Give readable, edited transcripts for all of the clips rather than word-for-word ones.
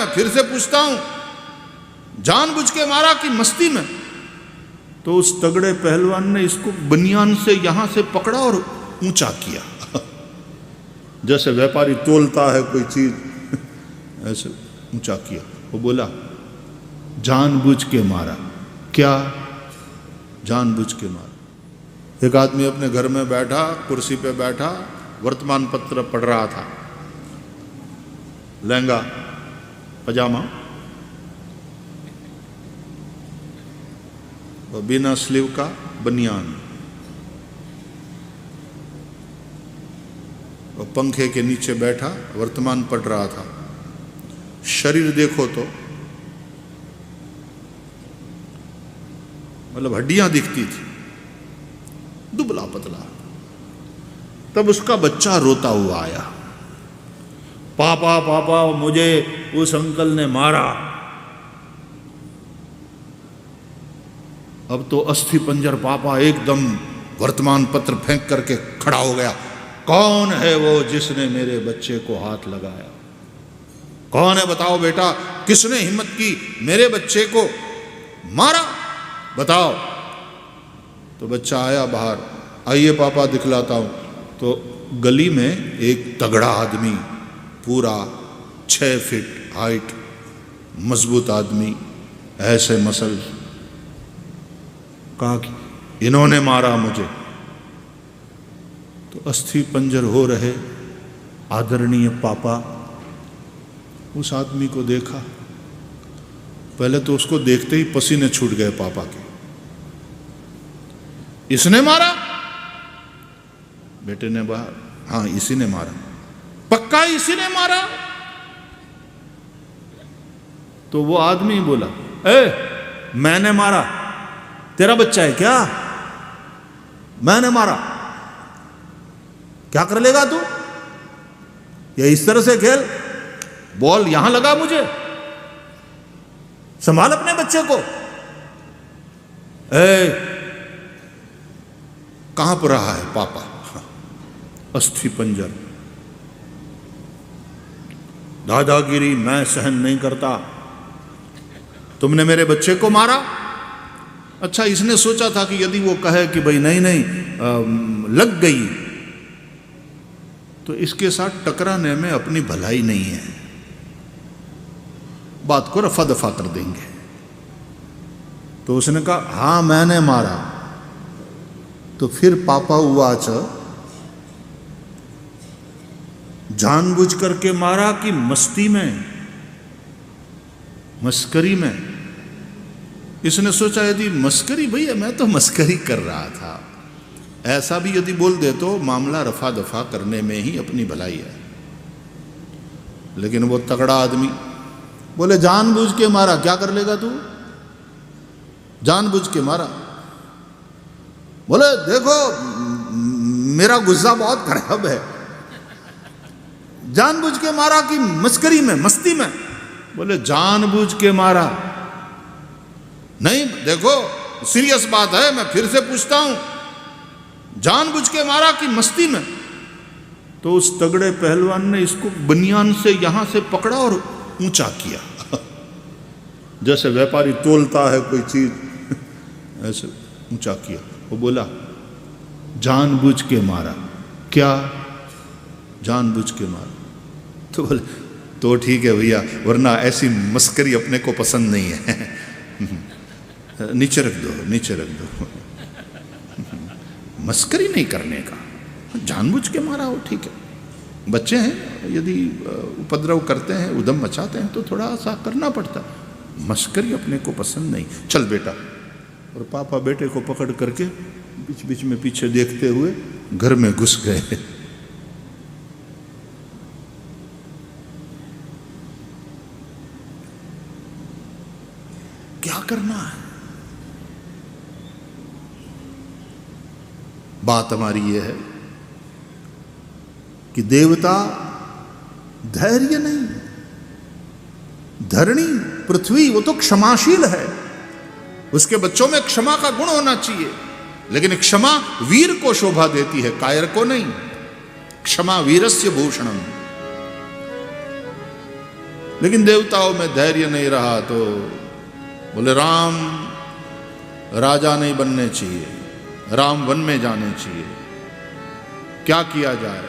मैं फिर से पूछता हूं, जानबूझ के मारा कि मस्ती में? तो उस तगड़े पहलवान ने इसको बनियान से यहां से पकड़ा और ऊंचा किया, जैसे व्यापारी तोलता है कोई चीज, ऐसे ऊंचा किया। वो बोला, जानबूझ के मारा। क्या? जानबूझ के मारा। एक आदमी अपने घर में बैठा, कुर्सी पे बैठा, वर्तमान पत्र पढ़ रहा था, लहंगा पजामा और बिना स्लीव का बनियान, और पंखे के नीचे बैठा वर्तमान पढ़ रहा था। शरीर देखो तो मतलब हड्डियां दिखती थी, दुबला पतला। तब उसका बच्चा रोता हुआ आया, पापा पापा मुझे उस अंकल ने मारा। अब तो अस्थि पंजर पापा एकदम वर्तमान पत्र फेंक करके खड़ा हो गया। कौन है वो जिसने मेरे बच्चे को हाथ लगाया? कौन है बताओ बेटा, किसने हिम्मत की मेरे बच्चे को मारा, बताओ। तो बच्चा आया बाहर, आइए पापा दिखलाता हूं। तो गली में एक तगड़ा आदमी, पूरा 6 फीट हाइट, मजबूत आदमी, ऐसे मसल, कहा कि इन्होंने मारा मुझे। तो अस्थि पंजर हो रहे आदरणीय पापा उस आदमी को देखा। पहले तो उसको देखते ही पसीने छूट गए पापा के। इसने मारा? बेटे ने बाहर, हाँ इसी ने मारा। पक्का इसी ने मारा? तो वो आदमी बोला, मैंने मारा। तेरा बच्चा है क्या? मैंने मारा। क्या कर लेगा तू? ये इस तरह से खेल, बॉल यहां लगा मुझे, संभाल अपने बच्चे को। कहां पर रहा है पापा? अस्थि पंजर। दादागिरी मैं सहन नहीं करता, तुमने मेरे बच्चे को मारा। अच्छा, इसने सोचा था कि यदि वो कहे कि भाई नहीं नहीं लग गई, तो इसके साथ टकराने में अपनी भलाई नहीं है, बात को रफा दफा कर देंगे। तो उसने कहा हां मैंने मारा। तो फिर पापा उवाच, जानबूझ करके मारा कि मस्ती में, मस्करी में? इसने सोचा यदि मस्करी, भैया मैं तो मस्करी कर रहा था, ऐसा भी यदि बोल दे तो मामला रफा दफा करने में ही अपनी भलाई है। लेकिन वो तगड़ा आदमी बोले जानबूझ के मारा। क्या कर लेगा तू? जानबूझ के मारा। बोले देखो मेरा गुस्सा बहुत खराब है, जानबूझ के मारा कि मस्करी में, मस्ती में? बोले जानबूझ के मारा। नहीं देखो सीरियस बात है, मैं फिर से पूछता हूं, जानबूझ के मारा कि मस्ती में? तो उस तगड़े पहलवान ने इसको बनियान से यहां से पकड़ा और ऊंचा किया, जैसे व्यापारी तोलता है कोई चीज, ऐसे ऊंचा किया। वो बोला जानबूझ के मारा। क्या? जानबूझ के मारा। तो बोले तो ठीक है भैया, वरना ऐसी मस्करी अपने को पसंद नहीं है। नीचे रख दो, नीचे रख दो। मस्करी नहीं करने का, जानबूझ के मारा हो ठीक है। बच्चे हैं, यदि उपद्रव करते हैं, उद्यम मचाते हैं, तो थोड़ा सा करना पड़ता। मस्करी अपने को पसंद नहीं। चल बेटा। और पापा बेटे को पकड़ करके बीच बीच में पीछे देखते हुए घर में घुस गए। क्या करना है? बात हमारी ये है कि देवता धैर्य नहीं, धरणी पृथ्वी वो तो क्षमाशील है, उसके बच्चों में क्षमा का गुण होना चाहिए। लेकिन क्षमा वीर को शोभा देती है, कायर को नहीं। क्षमा वीरस्य भूषणम। लेकिन देवताओं में धैर्य नहीं रहा तो बोले राम राजा नहीं बनने चाहिए, राम वन में जाने चाहिए, क्या किया जाए?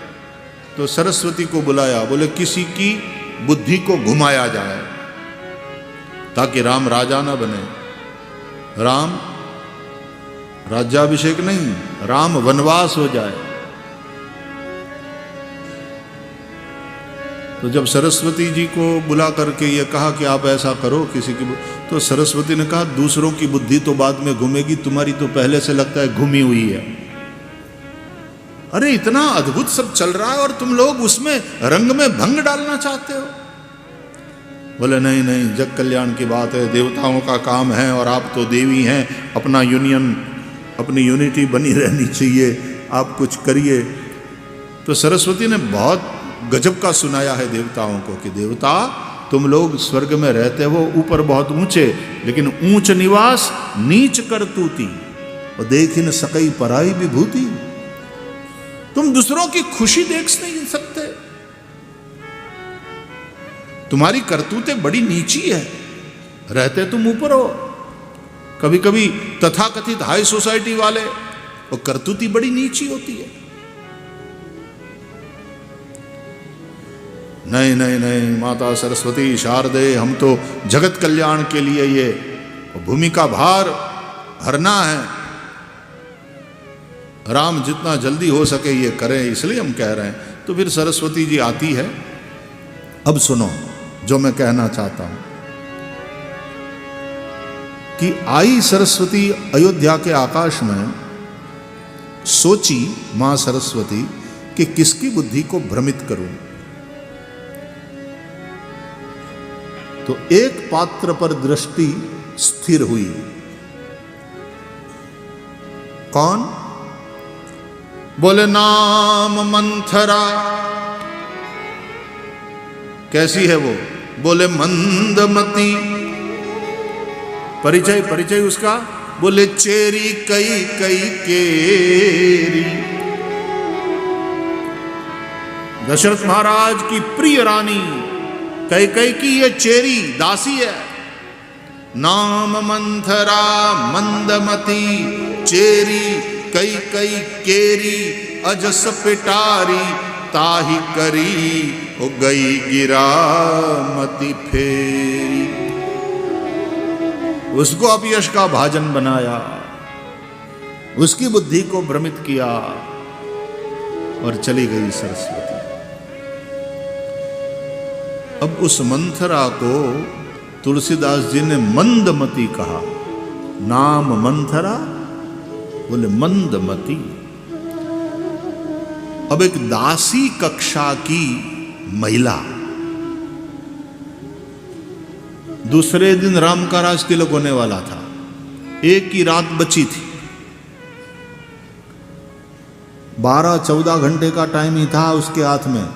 तो सरस्वती को बुलाया, बोले किसी की बुद्धि को घुमाया जाए ताकि राम राजा ना बने। राम राज्याभिषेक नहीं, राम वनवास हो जाए। तो जब सरस्वती जी को बुला करके ये कहा कि आप ऐसा करो किसी की, तो सरस्वती ने कहा दूसरों की बुद्धि तो बाद में घूमेगी, तुम्हारी तो पहले से लगता है घूमी हुई है। अरे इतना अद्भुत सब चल रहा है और तुम लोग उसमें रंग में भंग डालना चाहते हो। बोले नहीं नहीं, जग कल्याण की बात है, देवताओं का काम है और आप तो देवी हैं, अपना यूनियन, अपनी यूनिटी बनी रहनी चाहिए, आप कुछ करिए। तो सरस्वती ने बहुत गजब का सुनाया है देवताओं को कि देवता तुम लोग स्वर्ग में रहते हो ऊपर बहुत ऊंचे, लेकिन ऊंच निवास नीच करतूती और देख न सकई पराई विभूति। तुम दूसरों की खुशी देख नहीं सकते, तुम्हारी करतूतें बड़ी नीची है, रहते तुम ऊपर हो। कभी कभी तथाकथित हाई सोसाइटी वाले और करतूती बड़ी नीची होती है। नहीं नहीं नहीं, माता सरस्वती शारदे, हम तो जगत कल्याण के लिए ये भूमि का भार हरना है, राम जितना जल्दी हो सके ये करें, इसलिए हम कह रहे हैं। तो फिर सरस्वती जी आती है। अब सुनो जो मैं कहना चाहता हूं कि आई सरस्वती अयोध्या के आकाश में, सोची मां सरस्वती कि किसकी बुद्धि को भ्रमित करूं। तो एक पात्र पर दृष्टि स्थिर हुई। कौन? बोले नाम मंथरा। कैसी है वो? बोले मंदमती। परिचय परिचय उसका? बोले चेरी कई कई केरी। दशरथ महाराज की प्रिय रानी कैकेयी की ये चेरी दासी है। नाम मंथरा मंदमती चेरी कई कई केरी अजस पिटारी ताही करी हो गई गिरा मति फेरी। उसको अपयश का भाजन बनाया, उसकी बुद्धि को भ्रमित किया और चली गई सरस्वती। अब उस मंथरा को तुलसीदास जी ने मंदमती कहा। नाम मंथरा, बोले मंदमती। अब एक दासी कक्षा की महिला, दूसरे दिन राम का राज तिलक होने वाला था, एक ही रात बची थी, 12-14 घंटे का टाइम ही था उसके हाथ में,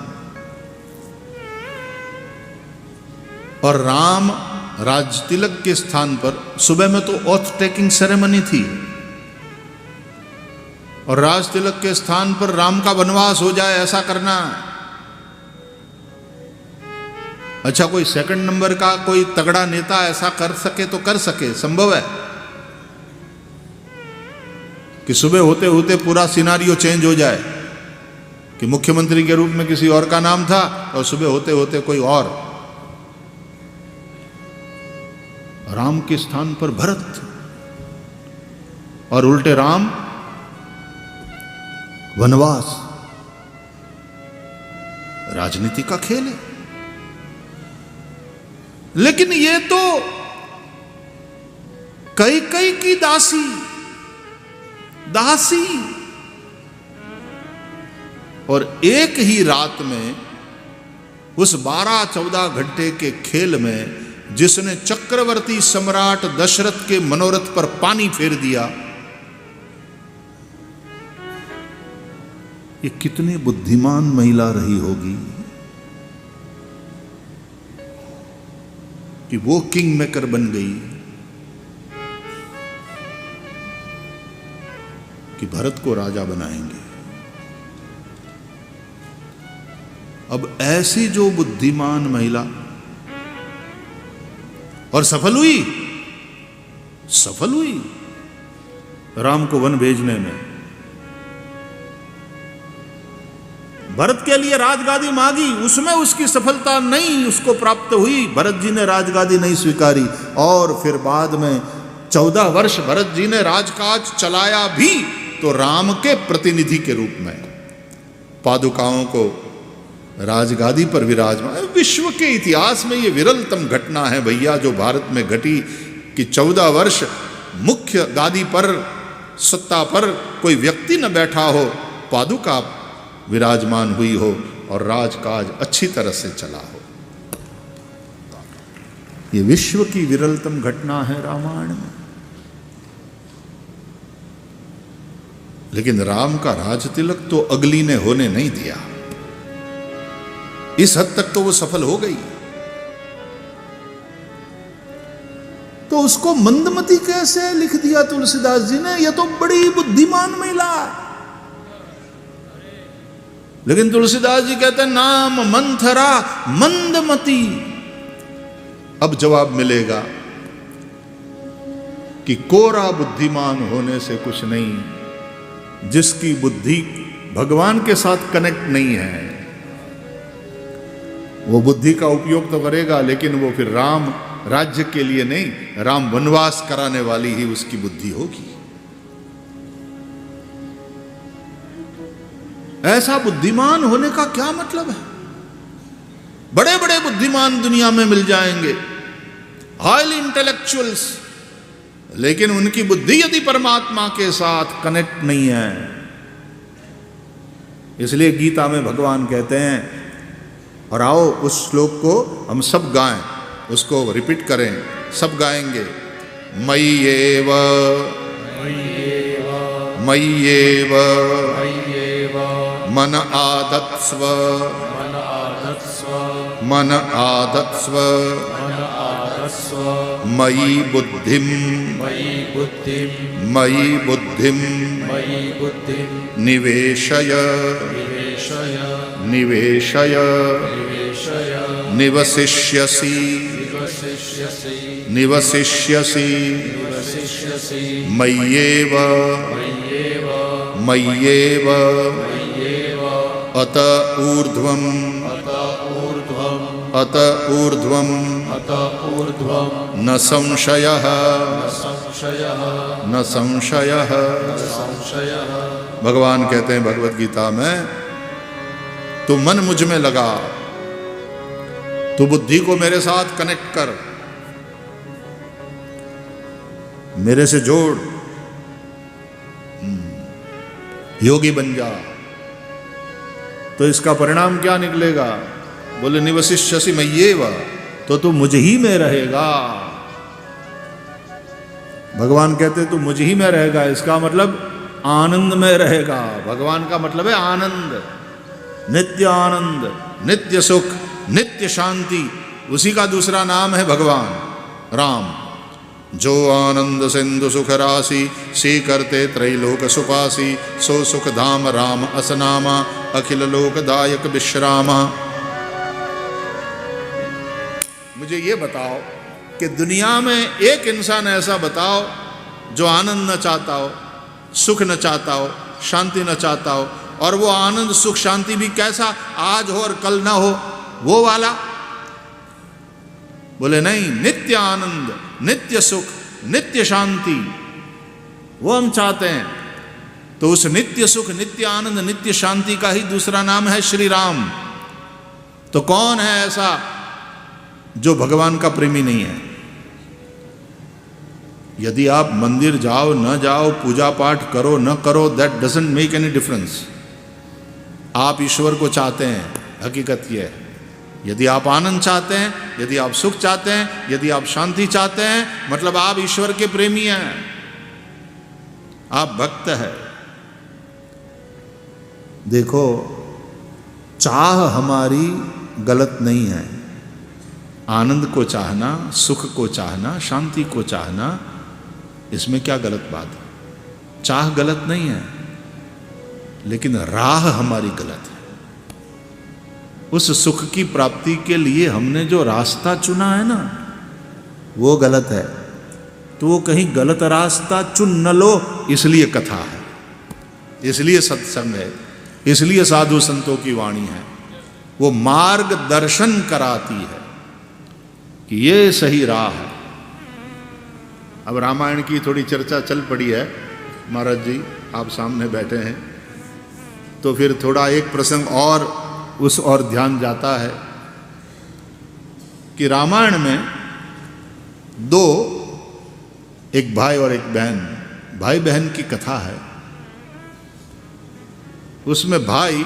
और राम राज तिलक के स्थान पर सुबह में तो ऑथ टेकिंग सेरेमनी थी, और राज तिलक के स्थान पर राम का वनवास हो जाए ऐसा करना। अच्छा, कोई सेकंड नंबर का कोई तगड़ा नेता ऐसा कर सके तो कर सके, संभव है कि सुबह होते होते पूरा सिनारियो चेंज हो जाए कि मुख्यमंत्री के रूप में किसी और का नाम था और सुबह होते होते कोई और। राम के स्थान पर भरत, और उल्टे राम वनवास। राजनीति का खेल है। लेकिन ये तो कैकेयी की दासी और एक ही रात में उस 12-14 घंटे के खेल में जिसने चक्रवर्ती सम्राट दशरथ के मनोरथ पर पानी फेर दिया, ये कितनी बुद्धिमान महिला रही होगी कि वो किंग मेकर बन गई कि भरत को राजा बनाएंगे। अब ऐसी जो बुद्धिमान महिला और सफल हुई, सफल हुई राम को वन भेजने में। भरत के लिए राजगादी मांगी, उसमें उसकी सफलता नहीं उसको प्राप्त हुई, भरत जी ने राजगादी नहीं स्वीकारी। और फिर बाद में 14 वर्ष भरत जी ने राजकाज चलाया भी तो राम के प्रतिनिधि के रूप में, पादुकाओं को राजगादी पर विराजमान। विश्व के इतिहास में ये विरलतम घटना है भैया जो भारत में घटी कि 14 वर्ष मुख्य गादी पर, सत्ता पर कोई व्यक्ति न बैठा हो, पादुका विराजमान हुई हो और राजकाज अच्छी तरह से चला हो। ये विश्व की विरलतम घटना है रामायण में। लेकिन राम का राज तिलक तो अगली ने होने नहीं दिया, इस हद तक तो वो सफल हो गई। तो उसको मंदमती कैसे लिख दिया तुलसीदास जी ने? यह तो बड़ी बुद्धिमान महिला। लेकिन तुलसीदास जी कहते हैं नाम मंथरा मंदमती। अब जवाब मिलेगा कि कोरा बुद्धिमान होने से कुछ नहीं, जिसकी बुद्धि भगवान के साथ कनेक्ट नहीं है वो बुद्धि का उपयोग तो करेगा, लेकिन वो फिर राम राज्य के लिए नहीं, राम वनवास कराने वाली ही उसकी बुद्धि होगी। ऐसा बुद्धिमान होने का क्या मतलब है? बड़े बड़े बुद्धिमान दुनिया में मिल जाएंगे, हाईली इंटेलेक्चुअल्स, लेकिन उनकी बुद्धि यदि परमात्मा के साथ कनेक्ट नहीं है। इसलिए गीता में भगवान कहते हैं, और आओ उस श्लोक को हम सब गाएं, उसको रिपीट करें, सब गाएंगे। मय्येव मय्येव मन आदत्स्व मन आदत्स्व मयि बुद्धिम निवेशय निवेशय निवसिष्यसि निवसिष्यसि मय्येव मय्येव अत ऊर्ध्वम् अत ऊर्ध्वम् न संशयः न संशयः। भगवान कहते हैं भगवत गीता में, तू मन मुझ में लगा, तू बुद्धि को मेरे साथ कनेक्ट कर, मेरे से जोड़, योगी बन जा। तो इसका परिणाम क्या निकलेगा? बोले निवसिष्यसि मय्येव, तो तू मुझ ही में रहेगा। भगवान कहते तू मुझ ही में रहेगा, इसका मतलब आनंद में रहेगा। भगवान का मतलब है आनंद, नित्य आनंद, नित्य सुख, नित्य शांति, उसी का दूसरा नाम है भगवान राम। जो आनंद सिंधु सुख राशि, सी करते त्रैलोक सुपासी, सो सुख धाम राम असनामा, अखिल लोकदायक विश्रामा। मुझे ये बताओ कि दुनिया में एक इंसान ऐसा बताओ जो आनंद न चाहता हो, सुख न चाहता हो, शांति न चाहता हो, और वो आनंद सुख शांति भी कैसा आज हो और कल ना हो, वो वाला। बोले नहीं, नित्य आनंद, नित्य सुख, नित्य शांति वो हम चाहते हैं। तो उस नित्य सुख, नित्य आनंद, नित्य शांति का ही दूसरा नाम है श्री राम। तो कौन है ऐसा जो भगवान का प्रेमी नहीं है? यदि आप मंदिर जाओ न जाओ, पूजा पाठ करो न करो, that doesn't make any difference. आप ईश्वर को चाहते हैं, हकीकत यह है। यदि आप आनंद चाहते हैं, यदि आप सुख चाहते हैं, यदि आप शांति चाहते हैं, मतलब आप ईश्वर के प्रेमी हैं, आप भक्त हैं। देखो, चाह हमारी गलत नहीं है। आनंद को चाहना, सुख को चाहना, शांति को चाहना, इसमें क्या गलत बात है? चाह गलत नहीं है, लेकिन राह हमारी गलत है। उस सुख की प्राप्ति के लिए हमने जो रास्ता चुना है ना, वो गलत है, तो वो कहीं गलत रास्ता चुन न लो, इसलिए कथा है, इसलिए सत्संग है, इसलिए साधु संतों की वाणी है। वो मार्गदर्शन कराती है कि ये सही राह है। अब रामायण की थोड़ी चर्चा चल पड़ी है, महाराज जी आप सामने बैठे हैं, तो फिर थोड़ा एक प्रसंग और उस और ध्यान जाता है कि रामायण में दो, एक भाई और एक बहन, भाई बहन की कथा है। उसमें भाई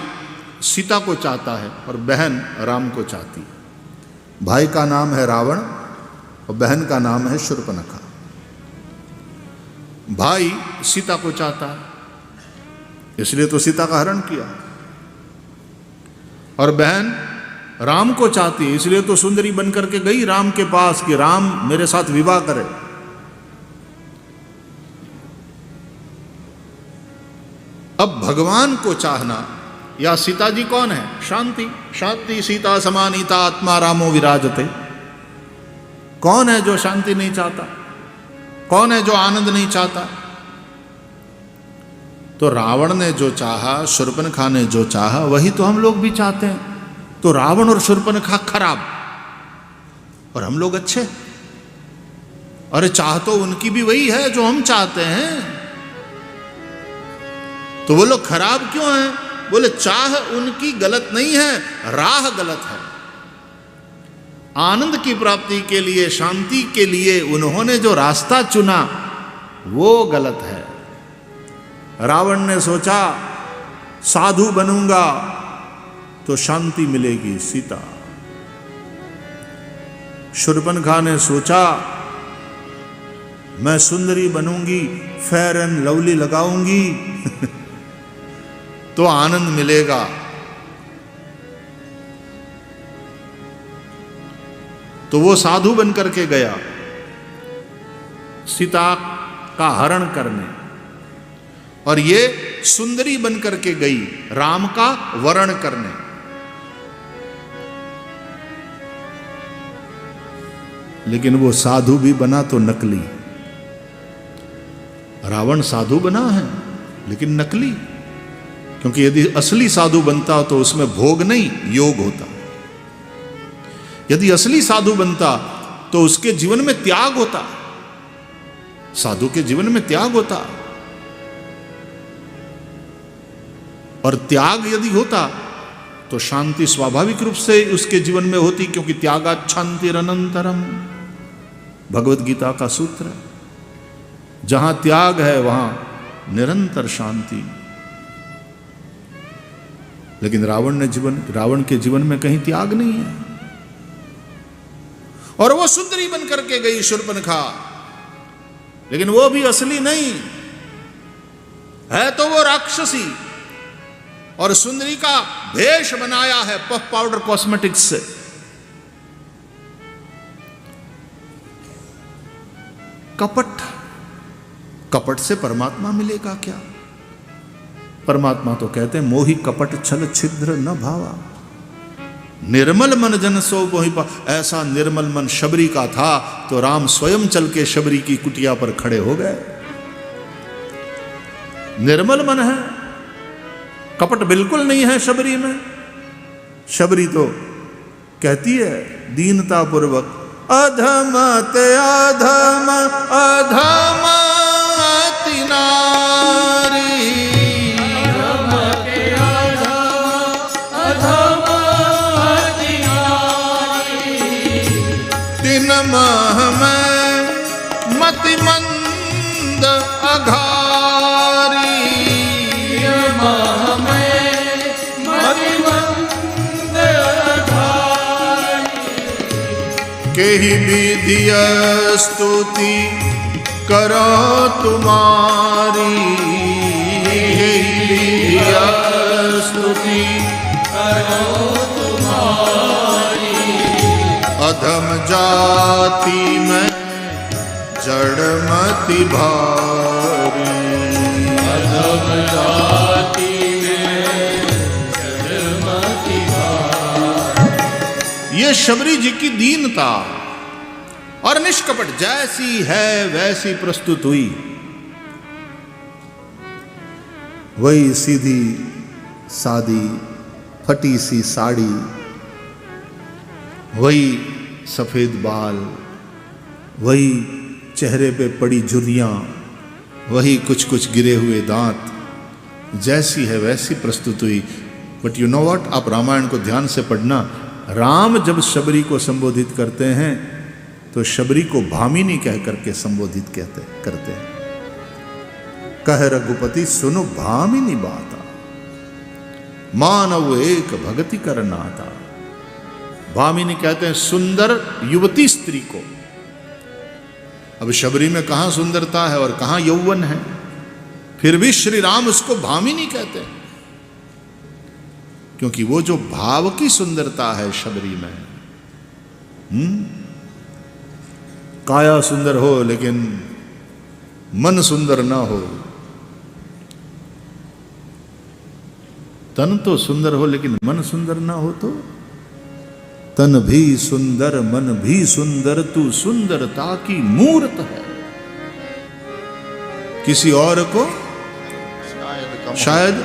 सीता को चाहता है और बहन राम को चाहती है। भाई का नाम है रावण और बहन का नाम है शूर्पणखा। भाई सीता को चाहता है, इसलिए तो सीता का हरण किया, और बहन राम को चाहती है, इसलिए तो सुंदरी बनकर के गई राम के पास कि राम मेरे साथ विवाह करे। अब भगवान को चाहना या सीता जी कौन है? शांति। शांति सीता समानीता आत्मा रामो विराजते। कौन है जो शांति नहीं चाहता? कौन है जो आनंद नहीं चाहता? तो रावण ने जो चाहा, शूर्पणखा ने जो चाहा, वही तो हम लोग भी चाहते हैं। तो रावण और शूर्पणखा खराब और हम लोग अच्छे। अरे चाह तो उनकी भी वही है जो हम चाहते हैं, तो वो लोग खराब क्यों हैं? बोले चाह उनकी गलत नहीं है, राह गलत है। आनंद की प्राप्ति के लिए, शांति के लिए उन्होंने जो रास्ता चुना वो गलत है। रावण ने सोचा साधु बनूंगा तो शांति मिलेगी, सीता। शूर्पणखा ने सोचा मैं सुंदरी बनूंगी, फेयर एंड लवली लगाऊंगी तो आनंद मिलेगा। तो वो साधु बन करके गया सीता का हरण करने, और ये सुंदरी बन करके गई राम का वरण करने। लेकिन वो साधु भी बना तो नकली। रावण साधु बना है लेकिन नकली, क्योंकि यदि असली साधु बनता तो उसमें भोग नहीं योग होता। यदि असली साधु बनता तो उसके जीवन में त्याग होता, साधु के जीवन में त्याग होता। और त्याग यदि होता तो शांति स्वाभाविक रूप से उसके जीवन में होती, क्योंकि त्यागात् शान्तिरनंतरम, भगवत गीता का सूत्र है। जहां त्याग है वहां निरंतर शांति। लेकिन रावण के जीवन में कहीं त्याग नहीं है। और वो सुंदरी बन करके गई शूर्पणखा, लेकिन वो भी असली नहीं है, तो वो राक्षसी। और सुंदरी का भेष बनाया है पफ पाउडर कॉस्मेटिक्स से। कपट, कपट से परमात्मा मिलेगा क्या? परमात्मा तो कहते हैं मोहि कपट छल छिद्र न भावा, निर्मल मन जन सो मोहि पा। ऐसा निर्मल मन शबरी का था तो राम स्वयं चल के शबरी की कुटिया पर खड़े हो गए। निर्मल मन है, कपट बिल्कुल नहीं है शबरी में। शबरी तो कहती है दीनता पूर्वक, अधम ते अधम अधम अति नारी, दिन मह में मति मंद अघारी, केहि विधिय स्तुति करो तुम्हारी, केहि विधिय स्तुति करो तुम्हारी। अधम जाति में जड़मति भारी, अधम जाति में जड़मति भारी। ये शबरी जी की दीनता। और निष्कपट, जैसी है वैसी प्रस्तुत हुई। वही सीधी सादी फटी सी साड़ी, वही सफेद बाल, वही चेहरे पे पड़ी झुर्रियां, वही कुछ कुछ गिरे हुए दांत, जैसी है वैसी प्रस्तुत हुई। बट यू नो व्हाट, आप रामायण को ध्यान से पढ़ना। राम जब शबरी को संबोधित करते हैं तो शबरी को भामिनी कह करके संबोधित करते हैं। कह रघुपति सुनो भामिनी बाता, मानव एक भगति कर नाता। भामिनी कहते हैं सुंदर युवती स्त्री को। अब शबरी में कहां सुंदरता है और कहां यौवन है, फिर भी श्री राम उसको भामिनी कहते हैं, क्योंकि वो जो भाव की सुंदरता है शबरी में। काया सुंदर हो लेकिन मन सुंदर ना हो, तन तो सुंदर हो लेकिन मन सुंदर ना हो, तो तन भी सुंदर मन भी सुंदर, तू सुंदरता की मूर्त है। किसी और को शायद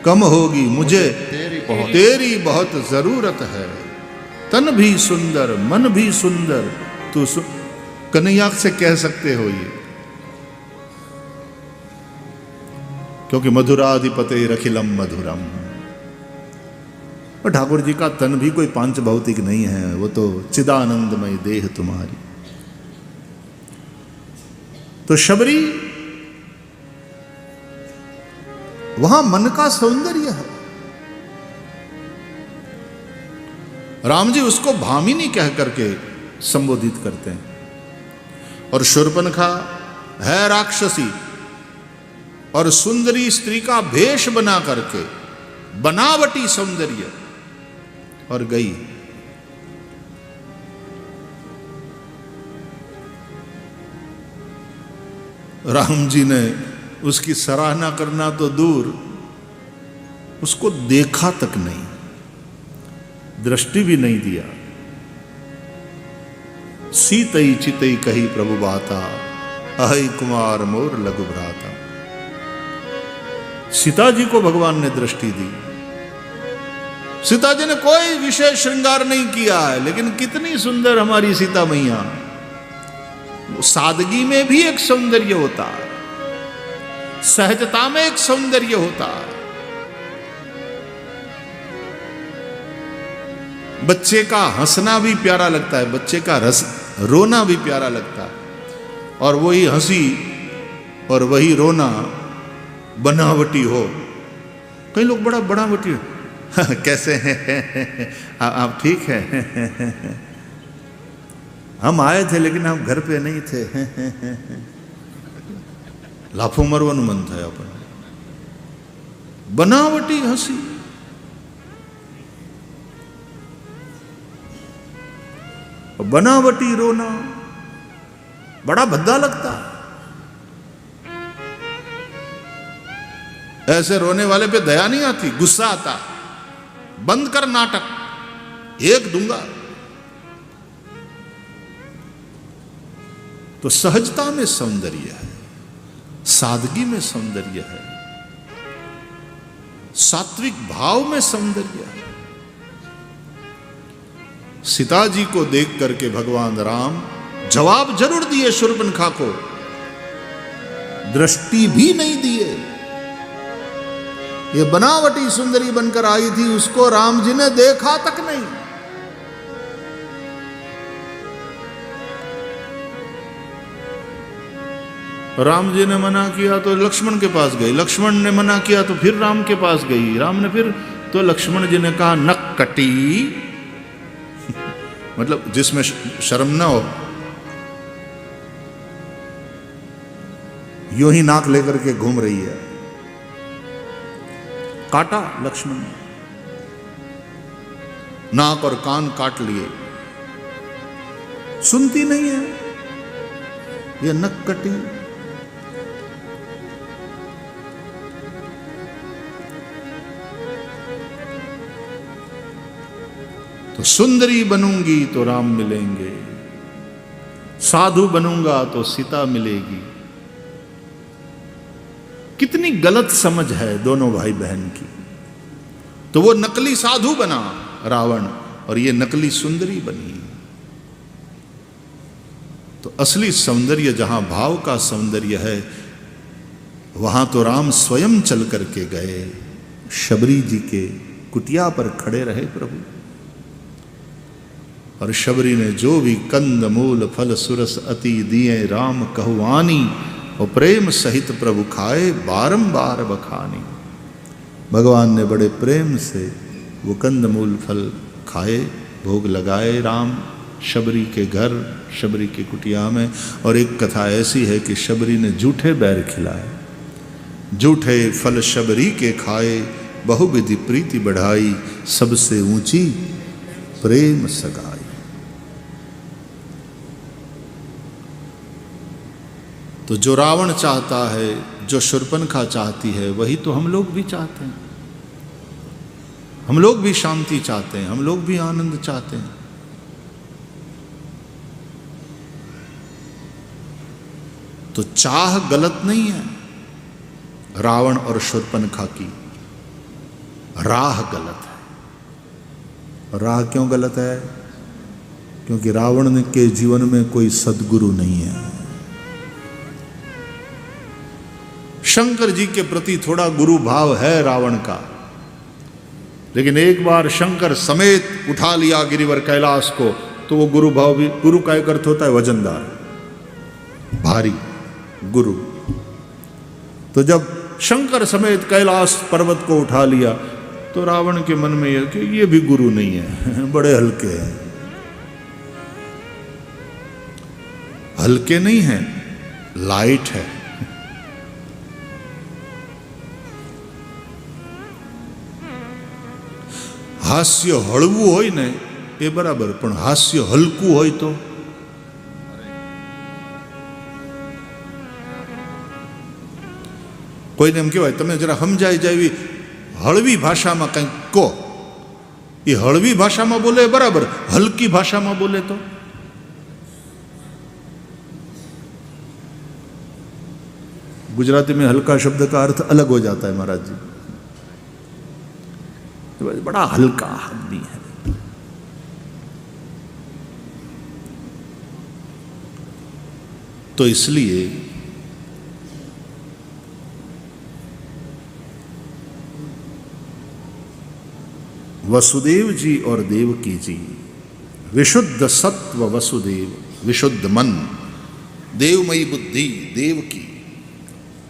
कम होगी, मुझे तेरी बहुत जरूरत है। तन भी सुंदर मन भी सुंदर, तू कन्हैया से कह सकते हो ये, क्योंकि मधुराधिपते रखिलम मधुरम। और ठाकुर जी का तन भी कोई पांच भौतिक नहीं है, वो तो चिदानंदमय देह तुम्हारी। तो शबरी वहां मन का सौंदर्य है। राम जी उसको भामिनी कह करके संबोधित करते हैं। और शूर्पणखा है राक्षसी और सुंदरी स्त्री का भेष बना करके, बनावटी सौंदर्य, और गई। राम जी ने उसकी सराहना करना तो दूर, उसको देखा तक नहीं, दृष्टि भी नहीं दिया। सीतई चितई कही प्रभु बाता, अहि कुमार मोर लघु भ्राता। सीता जी को भगवान ने दृष्टि दी। सीता जी ने कोई विशेष श्रृंगार नहीं किया है, लेकिन कितनी सुंदर हमारी सीता मैया। सादगी में भी एक सौंदर्य होता है, सहजता में एक सौंदर्य होता है। बच्चे का हंसना भी प्यारा लगता है, बच्चे का रोना भी प्यारा लगता है, और वही हंसी और वही रोना बनावटी हो। कई लोग बड़ा बनावटी कैसे हैं आप ठीक हैं? हम आए थे लेकिन हम घर पे नहीं थे। लाफो मरવાનું મન થાય આપણને। बनावटी हंसी, बनावटी रोना बड़ा भद्दा लगता। ऐसे रोने वाले पे दया नहीं आती, गुस्सा आता। बंद कर नाटक, एक दूंगा। तो सहजता में सौंदर्य है, सादगी में सौंदर्य है, सात्विक भाव में सौंदर्य है। सीता जी को देख करके भगवान राम जवाब जरूर दिए शूर्पणखा को, दृष्टि भी नहीं दिए। ये बनावटी सुंदरी बनकर आई थी, उसको राम जी ने देखा तक नहीं। राम जी ने मना किया तो लक्ष्मण के पास गई, लक्ष्मण ने मना किया तो फिर राम के पास गई, राम ने फिर, तो लक्ष्मण जी ने कहा नक कटी मतलब जिसमें शर्म ना हो, यूं ही नाक लेकर के घूम रही है। काटा लक्ष्मण ने, नाक और कान काट लिए, सुनती नहीं है, ये नक कटी। तो सुंदरी बनूंगी तो राम मिलेंगे, साधु बनूंगा तो सीता मिलेगी। कितनी गलत समझ है दोनों भाई बहन की। तो वो नकली साधु बना रावण और ये नकली सुंदरी बनी। तो असली सौंदर्य जहां भाव का सौंदर्य है वहां तो राम स्वयं चल करके गए। शबरी जी के कुटिया पर खड़े रहे प्रभु, और शबरी ने जो भी कंद मूल फल सुरस अति दिए राम कहुआनी, और प्रेम सहित प्रभु खाए बारंबार बखानी। भगवान ने बड़े प्रेम से वो कंद मूल फल खाए, भोग लगाए राम शबरी के घर, शबरी की कुटिया में। और एक कथा ऐसी है कि शबरी ने जूठे बैर खिलाए। जूठे फल शबरी के खाए, बहुविधि प्रीति बढ़ाई, सबसे ऊंची प्रेम सगाई। तो जो रावण चाहता है, जो शूर्पणखा चाहती है, वही तो हम लोग भी चाहते हैं। हम लोग भी शांति चाहते हैं, हम लोग भी आनंद चाहते हैं। तो चाह गलत नहीं है रावण और शूर्पणखा की, राह गलत है। राह क्यों गलत है? क्योंकि रावण के जीवन में कोई सद्गुरु नहीं है। शंकर जी के प्रति थोड़ा गुरु भाव है रावण का, लेकिन एक बार शंकर समेत उठा लिया गिरिवर कैलाश को, तो वो गुरु भाव भी, गुरु का एक अर्थ होता है वजनदार, भारी गुरु। तो जब शंकर समेत कैलाश पर्वत को उठा लिया तो रावण के मन में यह कि ये भी गुरु नहीं है, बड़े हल्के हैं। हल्के नहीं है, लाइट है। हास्य हळवू होय ने ए बराबर, पण हास्य हलकू होय तो कोई ने एम कहेवाय तमे जरा समजाई जावी हळवी भाषा में कंईक को। ये हळवी भाषा में बोले बराबर, हल्की भाषा में बोले तो गुजराती में हल्का शब्द का अर्थ अलग हो जाता है महाराज जी। बड़ा हल्का आदमी है। तो इसलिए वसुदेव जी और देवकी जी, विशुद्ध सत्व वसुदेव, विशुद्ध मन, देवमयी बुद्धि देवकी।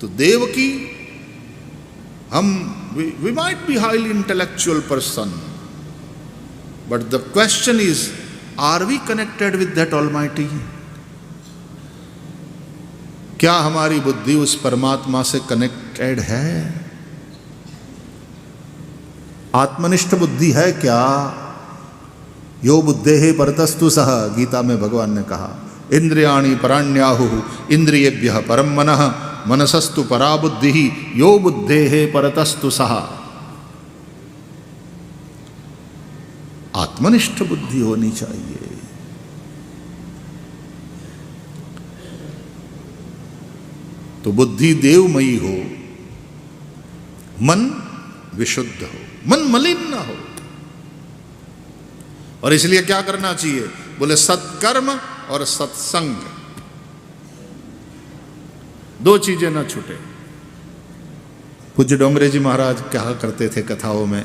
तो देवकी, हम we might be highly intellectual person, but the question is, are we connected with that Almighty? क्या हमारी बुद्धि उस परमात्मा से कनेक्टेड है? आत्मनिष्ठ बुद्धि है क्या? यो बुद्धेः परतस्तु सः, गीता में भगवान ने कहा। इंद्रियाणि पराण्याहुः इंद्रियेभ्यः परम मनः मनसस्तु परा बुद्धि यो बुद्धेः परतस्तु सः। आत्मनिष्ठ बुद्धि होनी चाहिए। तो बुद्धि देवमयी हो, मन विशुद्ध हो, मन मलिन ना हो। और इसलिए क्या करना चाहिए? बोले सत्कर्म और सत्संग, दो चीजें ना छूटे। पूज्य डोंगरे जी महाराज कहा करते थे कथाओं में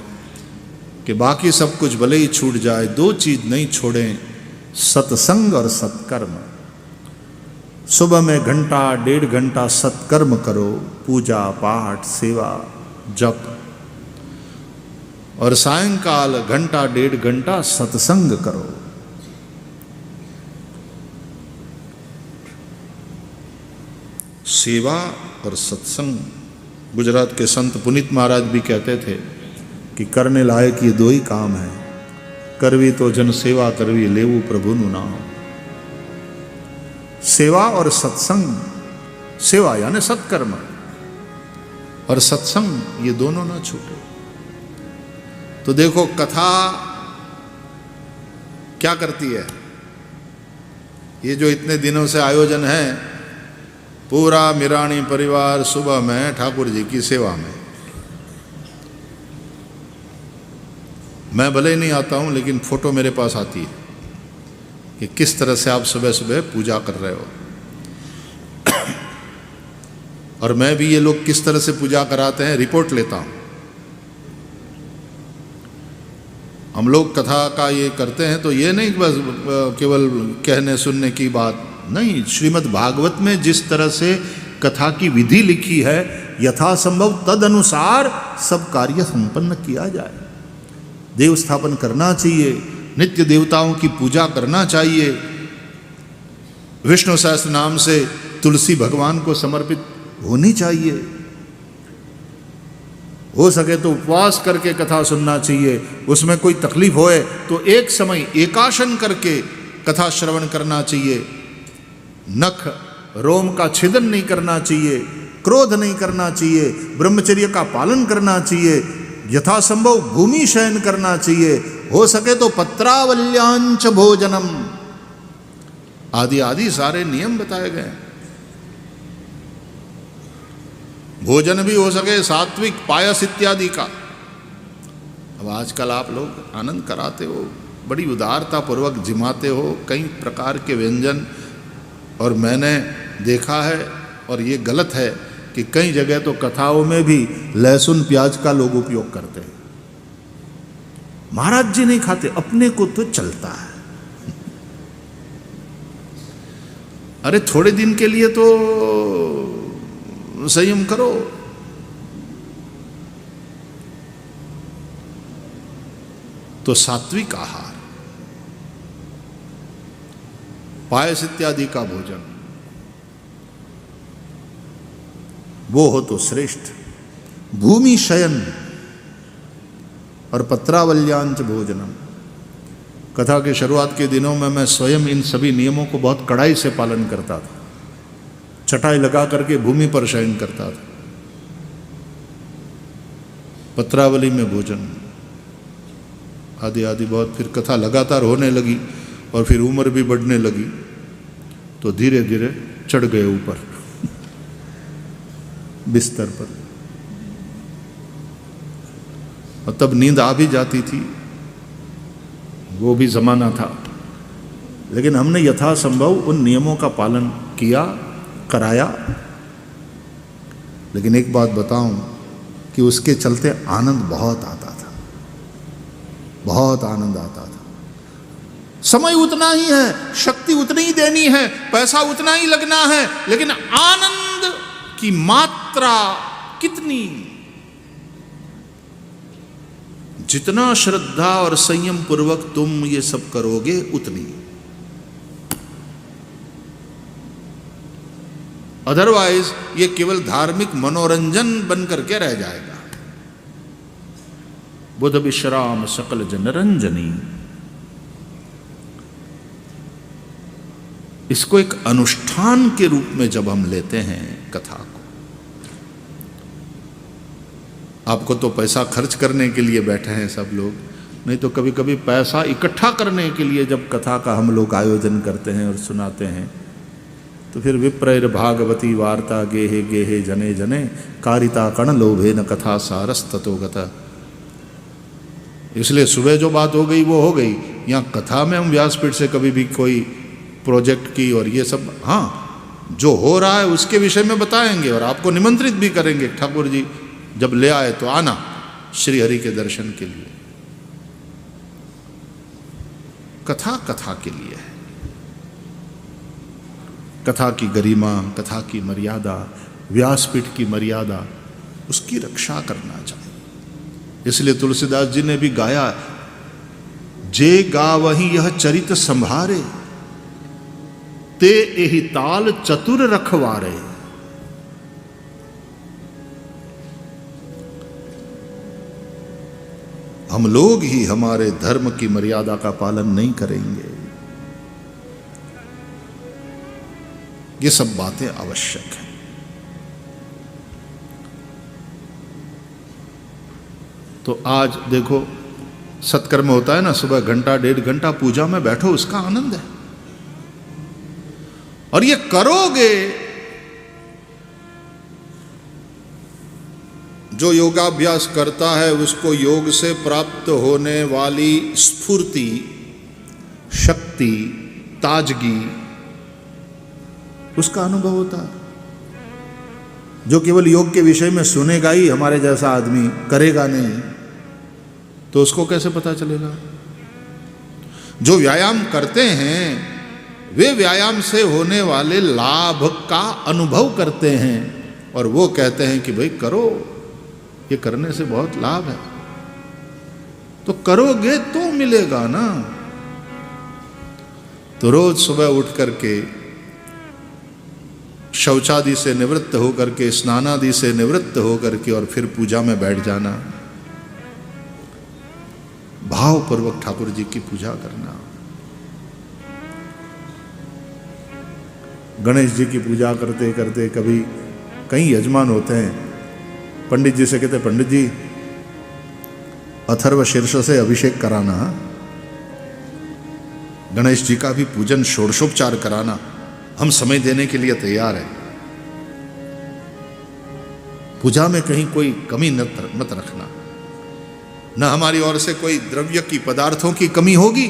कि बाकी सब कुछ भले ही छूट जाए, दो चीज नहीं छोड़ें, सत्संग और सत्कर्म। सुबह में घंटा 1.5 घंटा सत्कर्म करो, पूजा पाठ सेवा जप, और सायंकाल घंटा 1.5 घंटा सत्संग करो। सेवा और सत्संग। गुजरात के संत पुनीत महाराज भी कहते थे कि करने लायक ये दो ही काम है, करवी तो जन सेवा करवी, लेवू प्रभु नु नाम। सेवा और सत्संग, सेवा यानी सत्कर्म, और सत्संग, ये दोनों ना छूटे। तो देखो कथा क्या करती है, ये जो इतने दिनों से आयोजन है, पूरा मिराणी परिवार सुबह में ठाकुर जी की सेवा में। मैं भले ही नहीं आता हूँ, लेकिन फोटो मेरे पास आती है कि किस तरह से आप सुबह सुबह पूजा कर रहे हो, और मैं भी ये लोग किस तरह से पूजा कराते हैं रिपोर्ट लेता हूँ। हम लोग कथा का ये करते हैं तो ये नहीं बस केवल कहने सुनने की बात नहीं, श्रीमद् भागवत में जिस तरह से कथा की विधि लिखी है, यथासंभव तद अनुसार सब कार्य संपन्न किया जाए। देव स्थापन करना चाहिए, नित्य देवताओं की पूजा करना चाहिए, विष्णु सहस्त्र नाम से तुलसी भगवान को समर्पित होनी चाहिए, हो सके तो उपवास करके कथा सुनना चाहिए। उसमें कोई तकलीफ होए तो एक समय एकाशन करके कथा श्रवण करना चाहिए। नख रोम का छिदन नहीं करना चाहिए, क्रोध नहीं करना चाहिए, ब्रह्मचर्य का पालन करना चाहिए, यथासंभव भूमि शयन करना चाहिए, हो सके तो पत्रावल्यांच भोजनम आदि आदि सारे नियम बताए गए। भोजन भी हो सके सात्विक, पायस इत्यादि का। अब आजकल आप लोग आनंद कराते हो, बड़ी उदारता पूर्वक जिमाते हो कई प्रकार के व्यंजन, और मैंने देखा है और ये गलत है कि कई जगह तो कथाओं में भी लहसुन प्याज का लोग उपयोग करते हैं। महाराज जी नहीं खाते, अपने को तो चलता है। अरे थोड़े दिन के लिए तो संयम करो। तो सात्विक आहार, पायस इत्यादि का भोजन वो हो तो श्रेष्ठ। भूमि शयन और पत्रावल्यांच भोजनम। कथा के शुरुआत के दिनों में मैं स्वयं इन सभी नियमों को बहुत कड़ाई से पालन करता था। चटाई लगा करके भूमि पर शयन करता था, पत्रावली में भोजन आदि आदि बहुत। फिर कथा लगातार होने लगी और फिर उम्र भी बढ़ने लगी, तो धीरे धीरे चढ़ गए ऊपर बिस्तर पर, और तब नींद आ भी जाती थी, वो भी जमाना था। लेकिन हमने यथासंभव उन नियमों का पालन किया, कराया। लेकिन एक बात बताऊं कि उसके चलते आनंद बहुत आता था, बहुत आनंद आता था। समय उतना ही है, शक्ति उतनी ही देनी है, पैसा उतना ही लगना है, लेकिन आनंद की मात्रा कितनी, जितना श्रद्धा और संयम पूर्वक तुम ये सब करोगे उतनी। अदरवाइज ये केवल धार्मिक मनोरंजन बन करके रह जाएगा। बुध विश्राम सकल जनरंजनी, इसको एक अनुष्ठान के रूप में जब हम लेते हैं कथा को, आपको तो पैसा खर्च करने के लिए बैठे हैं सब लोग, नहीं तो कभी कभी पैसा इकट्ठा करने के लिए जब कथा का हम लोग आयोजन करते हैं और सुनाते हैं, तो फिर विप्रैर भागवती वार्ता गेहे गेहे जने जने कारिता कण लोभे न कथा सारस ततोगत। इसलिए सुबह जो बात हो गई वो हो गई। यहाँ कथा में हम व्यासपीठ से कभी भी कोई प्रोजेक्ट की और ये सब, हाँ जो हो रहा है उसके विषय में बताएंगे और आपको निमंत्रित भी करेंगे। ठाकुर जी जब ले आए तो आना श्री हरि के दर्शन के लिए। कथा कथा के लिए है, कथा की गरिमा, कथा की मर्यादा, व्यासपीठ की मर्यादा, उसकी रक्षा करना चाहिए। इसलिए तुलसीदास जी ने भी गाया, जे गावहि यह चरित संभारे, ते एहि ताल चतुर रखवारे। हम लोग ही हमारे धर्म की मर्यादा का पालन नहीं करेंगे। ये सब बातें आवश्यक हैं। तो आज देखो सत्कर्म होता है ना, सुबह घंटा डेढ़ घंटा पूजा में बैठो, उसका आनंद है। और ये करोगे, जो योगाभ्यास करता है उसको योग से प्राप्त होने वाली स्फूर्ति, शक्ति, ताजगी, उसका अनुभव होता है। जो केवल योग के विषय में सुनेगा ही, हमारे जैसा आदमी करेगा नहीं, तो उसको कैसे पता चलेगा? जो व्यायाम करते हैं वे व्यायाम से होने वाले लाभ का अनुभव करते हैं और वो कहते हैं कि भाई करो, ये करने से बहुत लाभ है। तो करोगे तो मिलेगा ना। तो रोज सुबह उठ करके शौचादि से निवृत्त होकर के, स्नानादि से निवृत्त होकर के और फिर पूजा में बैठ जाना, भावपूर्वक ठाकुर जी की पूजा करना। गणेश जी की पूजा करते करते कभी कई यजमान होते हैं, पंडित जी से कहते, पंडित जी अथर्व शीर्ष से अभिषेक कराना, गणेश जी का भी पूजन षोडशोपचार कराना, हम समय देने के लिए तैयार हैं। पूजा में कहीं कोई कमी मत रखना, न हमारी ओर से कोई द्रव्य की, पदार्थों की कमी होगी,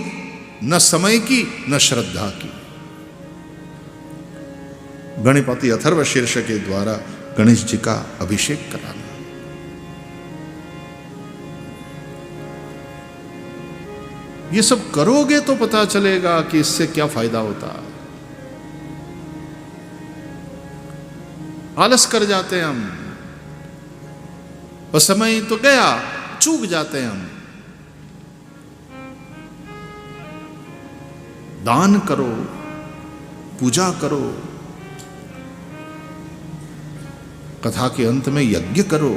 न समय की, न श्रद्धा की। गणपति अथर्व शीर्ष के द्वारा गणेश जी का अभिषेक कराना। ये सब करोगे तो पता चलेगा कि इससे क्या फायदा होता है। आलस कर जाते हैं हम, और समय तो गया, चूक जाते हैं हम। दान करो, पूजा करो, कथा के अंत में यज्ञ करो।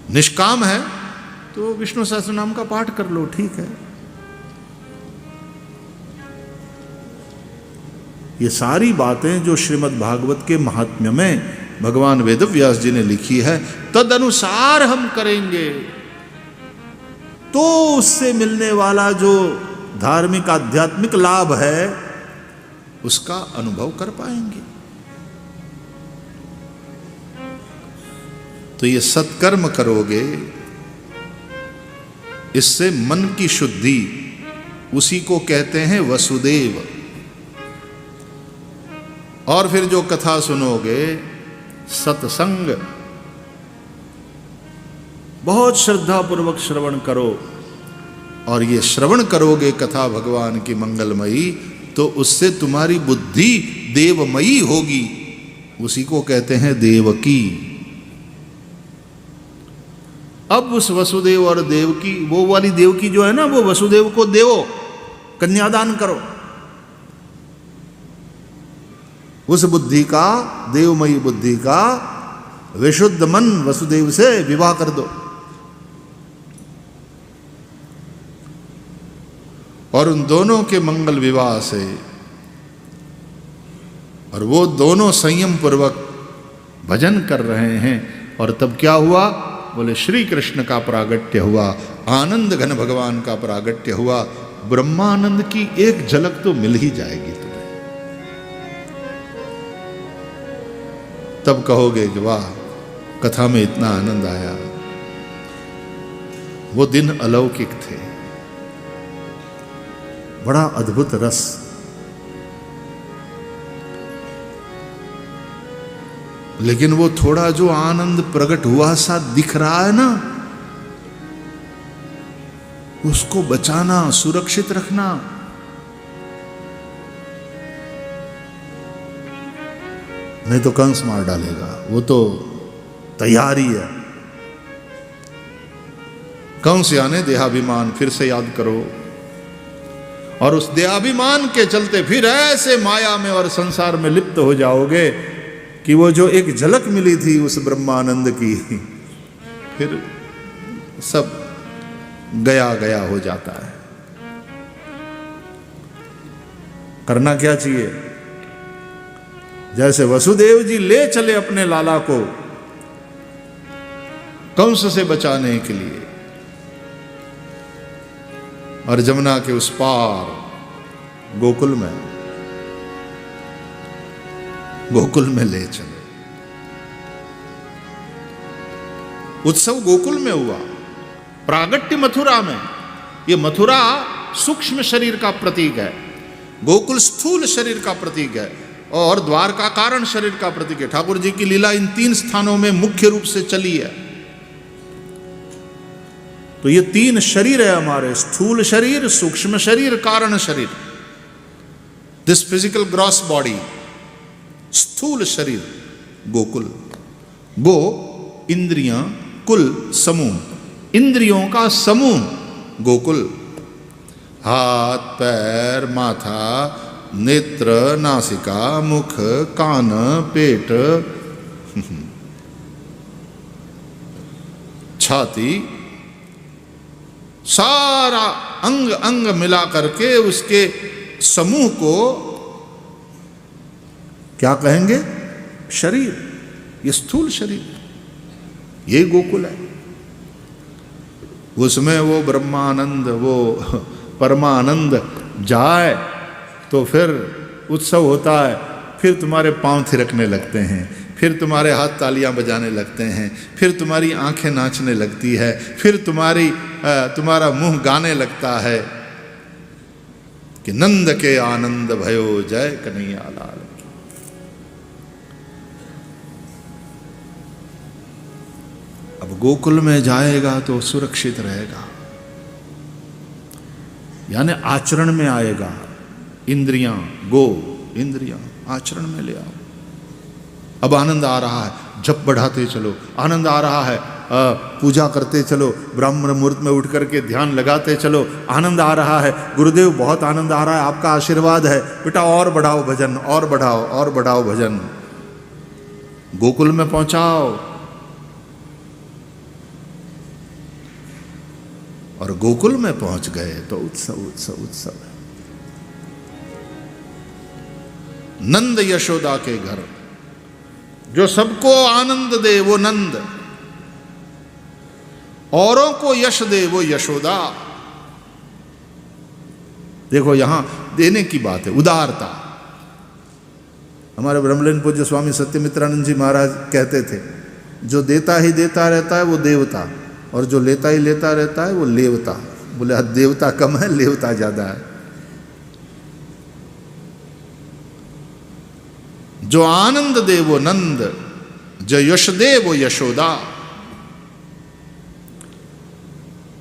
निष्काम है तो विष्णु सहस्त्रनाम का पाठ कर लो, ठीक है। ये सारी बातें जो श्रीमद् भागवत के महात्म्य में भगवान वेदव्यास जी ने लिखी है, तद अनुसार हम करेंगे तो उससे मिलने वाला जो धार्मिक आध्यात्मिक लाभ है उसका अनुभव कर पाएंगे। तो ये सत्कर्म करोगे, इससे मन की शुद्धि, उसी को कहते हैं वसुदेव। और फिर जो कथा सुनोगे, सत्संग, बहुत श्रद्धा पूर्वक श्रवण करो, और ये श्रवण करोगे कथा भगवान की मंगलमयी, तो उससे तुम्हारी बुद्धि देवमयी होगी। उसी को कहते हैं देवकी। अब उस वसुदेव और देवकी, वो वाली देवकी जो है ना, वो वसुदेव को देवो, कन्यादान करो। उस बुद्धि का, देवमयी बुद्धि का विशुद्ध मन वसुदेव से विवाह कर दो, और उन दोनों के मंगल विवाह से, और वो दोनों संयम पूर्वक भजन कर रहे हैं, और तब क्या हुआ? बोले श्री कृष्ण का प्रागट्य हुआ, आनंद घन भगवान का प्रागट्य हुआ। ब्रह्मानंद की एक झलक तो मिल ही जाएगी तुम्हें। तब कहोगे कि वाह, कथा में इतना आनंद आया। वो दिन अलौकिक थे, बड़ा अद्भुत रस। लेकिन वो थोड़ा जो आनंद प्रकट हुआ सा दिख रहा है ना, उसको बचाना, सुरक्षित रखना। नहीं तो कंस मार डालेगा, वो तो तैयार ही है। कंस यानी देहाभिमान, फिर से याद करो। और उस देहाभिमान के चलते फिर ऐसे माया में और संसार में लिप्त हो जाओगे कि वो जो एक झलक मिली थी उस ब्रह्मानंद की, फिर सब गया गया हो जाता है। करना क्या चाहिए? जैसे वसुदेव जी ले चले अपने लाला को कंस से बचाने के लिए, और जमुना के उस पार गोकुल में गोकुल में ले चलो। उत्सव गोकुल में हुआ, प्रागट्य मथुरा में। ये मथुरा सूक्ष्म शरीर का प्रतीक है, गोकुल स्थूल शरीर का प्रतीक है, और द्वारका कारण शरीर का प्रतीक है। ठाकुर जी की लीला इन 3 स्थानों में मुख्य रूप से चली है। तो ये 3 शरीर है हमारे, स्थूल शरीर, सूक्ष्म शरीर, कारण शरीर। दिस फिजिकल ग्रॉस बॉडी, स्थूल शरीर गोकुल, गो इंद्रियां, कुल समूह, इंद्रियों का समूह गोकुल। हाथ, पैर, माथा, नेत्र, नासिका, मुख, कान, पेट, छाती, सारा अंग अंग मिला करके उसके समूह को क्या कहेंगे? शरीर। ये स्थूल शरीर, ये गोकुल है। उसमें वो ब्रह्मानंद, वो परमानंद जाए तो फिर उत्सव होता है, फिर तुम्हारे पांव थिरकने लगते हैं, फिर तुम्हारे हाथ तालियां बजाने लगते हैं, फिर तुम्हारी आंखें नाचने लगती है, फिर तुम्हारा मुंह गाने लगता है कि नंद के आनंद भयो जय कन्हैया लाल। अब गोकुल में जाएगा तो सुरक्षित रहेगा, यानी आचरण में आएगा। इंद्रियां, गो इंद्रियां आचरण में ले आओ। अब आनंद आ रहा है, जप बढ़ाते चलो। आनंद आ रहा है, पूजा करते चलो, ब्राह्मण मुहूर्त में उठ करके ध्यान लगाते चलो। आनंद आ रहा है, गुरुदेव बहुत आनंद आ रहा है, आपका आशीर्वाद है, बेटा और बढ़ाओ भजन, और बढ़ाओ, और बढ़ाओ भजन। गोकुल में पहुंचाओ। और गोकुल में पहुंच गए तो उत्सव उत्सव उत्सव है। नंद यशोदा के घर, जो सबको आनंद दे वो नंद, औरों को यश दे वो यशोदा। देखो यहां देने की बात है, उदारता। हमारे ब्रह्मलीन पूज्य स्वामी सत्यमित्रानंद जी महाराज कहते थे, जो देता ही देता रहता है वो देवता, और जो लेता ही लेता रहता है वो लेवता। बोले देवता कम है, लेवता ज्यादा है। जो आनंद दे वो नंद, जो यश दे वो यशोदा।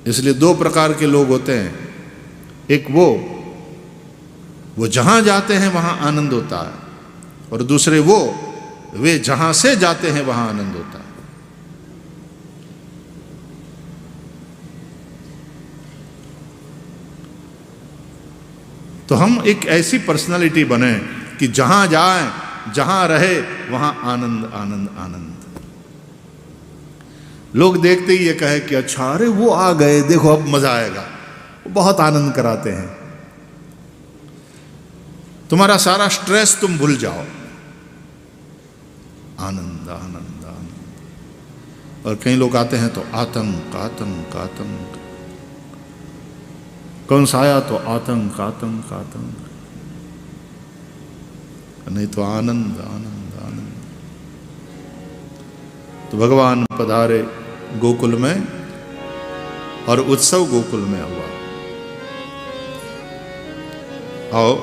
इसलिए 2 प्रकार के लोग होते हैं। एक वो जहां जाते हैं वहां आनंद होता है, और दूसरे वे जहां से जाते हैं वहां आनंद होता है। तो हम एक ऐसी पर्सनालिटी बने कि जहां जाएं, जहां रहे वहां आनंद आनंद आनंद। लोग देखते ही ये कहे कि अच्छा अरे वो आ गए, देखो अब मजा आएगा। बहुत आनंद कराते हैं, तुम्हारा सारा स्ट्रेस तुम भूल जाओ। आनंद आनंद आनंद। और कई लोग आते हैं तो आतंक आतंक आतंक, कौन सा आया तो आतंक आतंक आतंक, नहीं तो आनंद आनंद आनंद। तो भगवान पधारे गोकुल में, और उत्सव गोकुल में हुआ। आओ,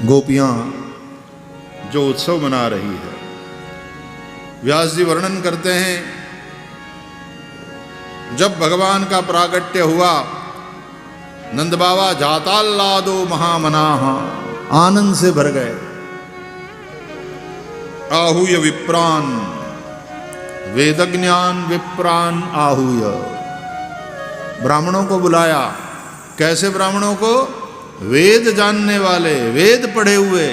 गोपियां जो उत्सव मना रही है, व्यास जी वर्णन करते हैं, जब भगवान का प्रागट्य हुआ, नंद बाबा जाताल्लादो महामनाहा, आनंद से भर गए। आहूय विप्रान, वेदज्ञान विप्रान आहूय, ब्राह्मणों को बुलाया। कैसे ब्राह्मणों को? वेद जानने वाले, वेद पढ़े हुए।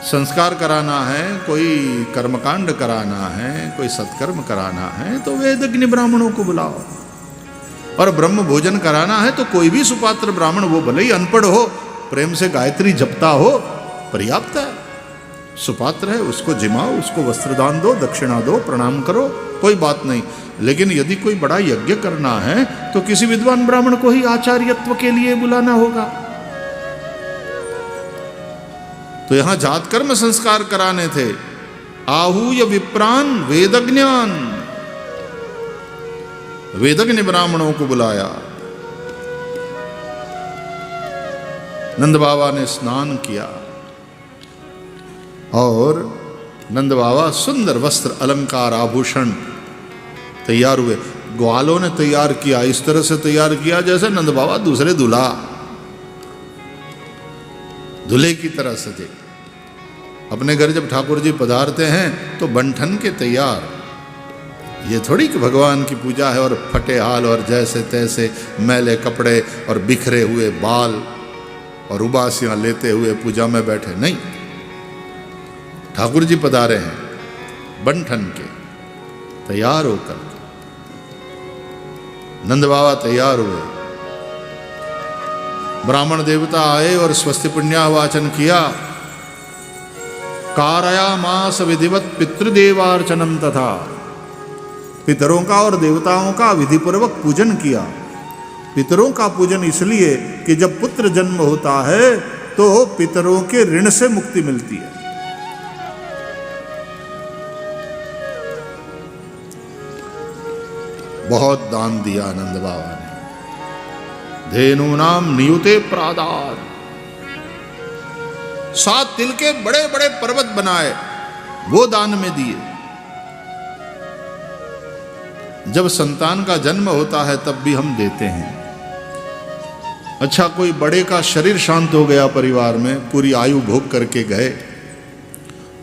संस्कार कराना है, कोई कर्मकांड कराना है, कोई सत्कर्म कराना है तो वेदज्ञ ब्राह्मणों को बुलाओ। और ब्रह्म भोजन कराना है तो कोई भी सुपात्र ब्राह्मण, वो भले ही अनपढ़ हो, प्रेम से गायत्री जपता हो, पर्याप्त है। सुपात्र है, उसको जिमाओ, उसको वस्त्रदान दो, दक्षिणा दो, प्रणाम करो, कोई बात नहीं। लेकिन यदि कोई बड़ा यज्ञ करना है तो किसी विद्वान ब्राह्मण को ही आचार्यत्व के लिए बुलाना होगा। तो यहाँ जात कर्म संस्कार कराने थे। आहूय विप्रान वेदज्ञान, वेदज्ञ ब्राह्मणों को बुलाया। नंद बाबा ने स्नान किया और नंद बाबा सुंदर वस्त्र अलंकार आभूषण तैयार हुए। ग्वालों ने तैयार किया, इस तरह से तैयार किया जैसे नंद बाबा दूसरे दूल्हा, दूल्हे की तरह सजे। अपने घर जब ठाकुर जी पधारते हैं तो बंठन के तैयार, ये थोड़ी कि भगवान की पूजा है और फटे हाल और जैसे तैसे मैले कपड़े और बिखरे हुए बाल और उबासियां लेते हुए पूजा में बैठे, नहीं। ठाकुर जी पधारे हैं बंठन के तैयार होकर। नंद बाबा तैयार हुए, ब्राह्मण देवता आए और स्वस्ति पुण्यावाचन किया। कारयामास विधिवत पितृदेवार्चनम तथा, पितरों का और देवताओं का विधिपूर्वक पूजन किया। पितरों का पूजन इसलिए कि जब पुत्र जन्म होता है तो पितरों के ऋण से मुक्ति मिलती है। बहुत दान दिया नंद बाबा ने। धेनु नाम नियुते प्रादार, 7 तिल के बड़े बड़े पर्वत बनाए, वो दान में दिए। जब संतान का जन्म होता है तब भी हम देते हैं। अच्छा, कोई बड़े का शरीर शांत हो गया परिवार में, पूरी आयु भोग करके गए,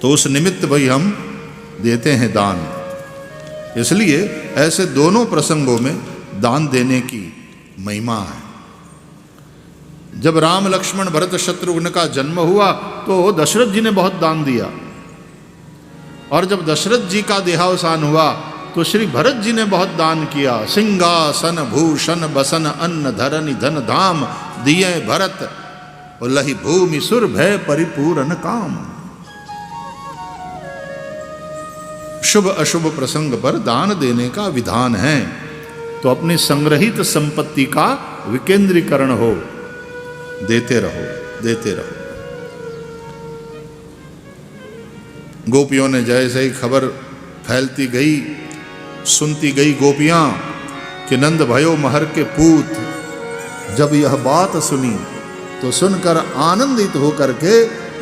तो उस निमित्त भाई हम देते हैं दान। इसलिए ऐसे दोनों प्रसंगों में दान देने की महिमा है। जब राम लक्ष्मण भरत शत्रुघ्न का जन्म हुआ तो दशरथ जी ने बहुत दान दिया, और जब दशरथ जी का देहावसान हुआ तो श्री भरत जी ने बहुत दान किया। सिंहासन भूषण बसन अन्न धरनि धन धाम, दिए भरत और लही भूमि सुर भय परिपूर्ण काम। शुभ अशुभ प्रसंग पर दान देने का विधान है, तो अपनी संग्रहित संपत्ति का विकेंद्रीकरण हो, देते रहो देते रहो। गोपियों ने जैसे ही खबर फैलती गई, सुनती गई गोपियां कि नंद भयो महर के पूत। जब यह बात सुनी तो सुनकर आनंदित होकर के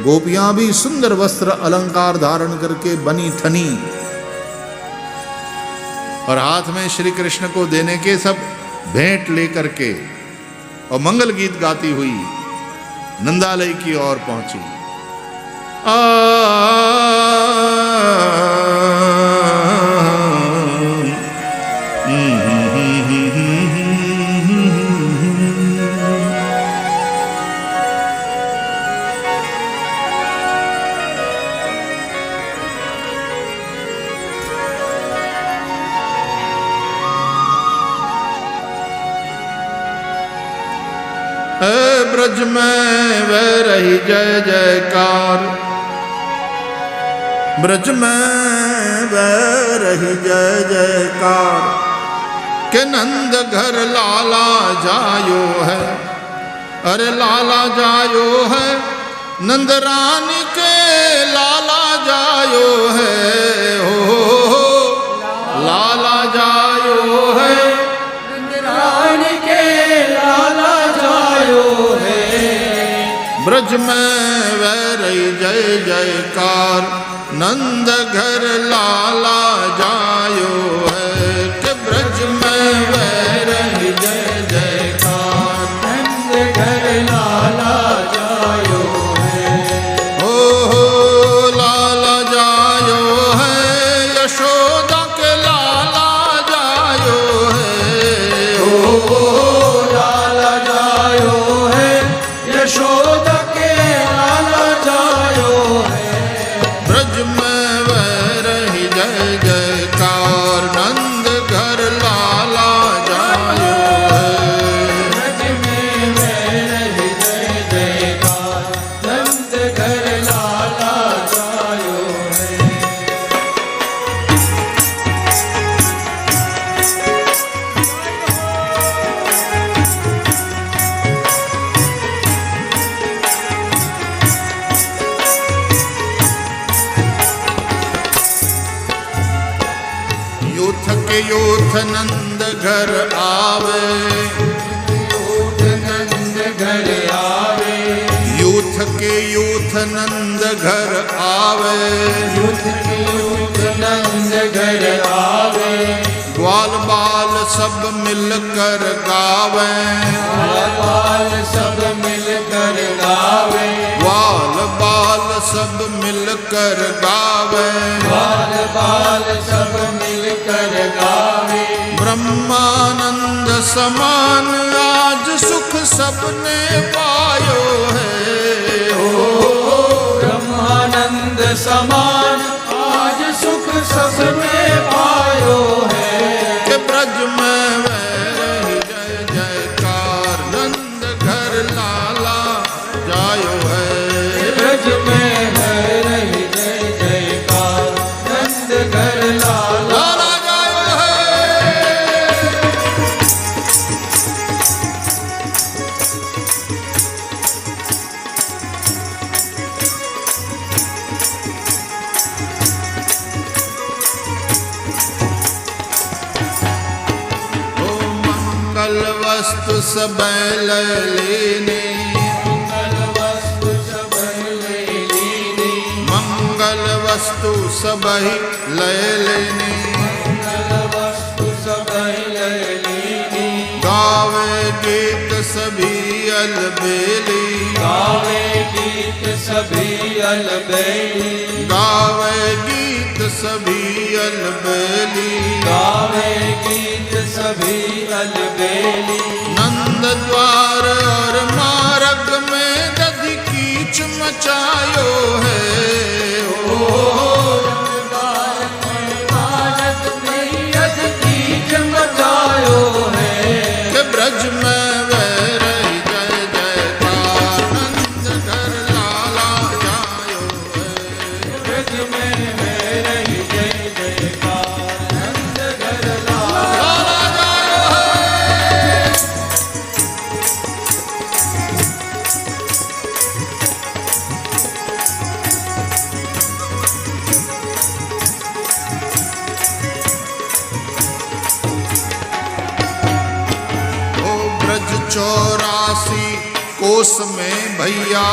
गोपियां भी सुंदर वस्त्र अलंकार धारण करके बनी ठनी, और हाथ में श्री कृष्ण को देने के सब भेंट लेकर के और मंगल गीत गाती हुई नंदालय की ओर पहुंची। ब्रज में वह रही जय जयकार, ब्रज में वह रही जय जयकार, के नंद घर लाला जायो है। अरे लाला जायो है, नंद रानी के लाला जायो है, हो लाला जायो है, नंद रानी के लाला जायो है। ब्रज में वह रही जय जयकार, नंद घर लाला जायो है। के ब्रज में वह रही जय जयकार, नंद घर लाला जायो है। हो लाला जायो है, यशोदा के लाला जायो है। हो लाला जायो है, यशोदा के लाला जायो है। ब्रज में वह रही जय जयकार, के यूथ नंद घर आवे, नंद घर आवे, यूथ के यूथ नंद घर आवे, यूथ के यूथ नंद घर आवे, ग्वाल बाल सब मिलकर गावे, ग्वाल बाल सब मिलकर गावे, ग्वाल बाल सब मिलकर गावे, ग्वाल बाल सब मिलकर गावे। ब्रह्मानंद समान आज सुख सबने पायो है, ब्रह्मानंद समान आज सुख सबने पायो है, कि ब्रज में वही जय जयकार नंद घर लाला जायो है, ब्रज में है रही जय जयकार नंद घर लाला लाला जायो है। ओ मंगल वस्तु सब लेने, मंगल वस्तु सब ले लीनी, मंगल वस्तु सब ले लेने, मंगल वस्तु सब ले लीनी, गावे गीत सभी अलबेली, गावे गीत सभी अलबेली, गावे गीत सभी अलबेली, गावे गीत सभी अलबेली, नंद द्वार और मार्ग में दधि कीच मचायो है, भारत में यद कीच मचायो है, कि ब्रज में वह रही जय जयकार नंद घर लाला जायो है, ब्रज में है रही जय जयकार नंद घर लाला लाला जायो है। ओ ब्रज 84 कोस में भैया,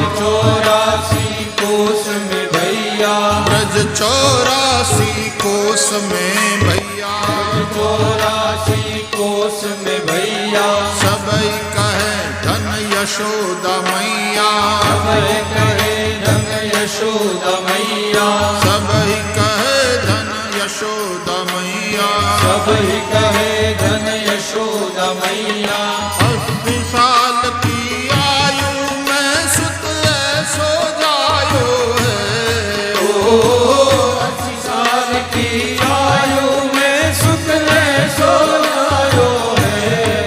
84 कोस में भैया, ब्रज 84 कोस में भैया, 84 कोस में भैया, सबई कहे धन यशोदा मैया, सबई कहे धन यशोदा मैया, सबई कहे धन यशोदा मैया, सबई कहे धन यशोदा मैया, 80 साल की आयु में सुत ऐसो जायो है, 80 साल की आयु में सुख ने सो जायो है,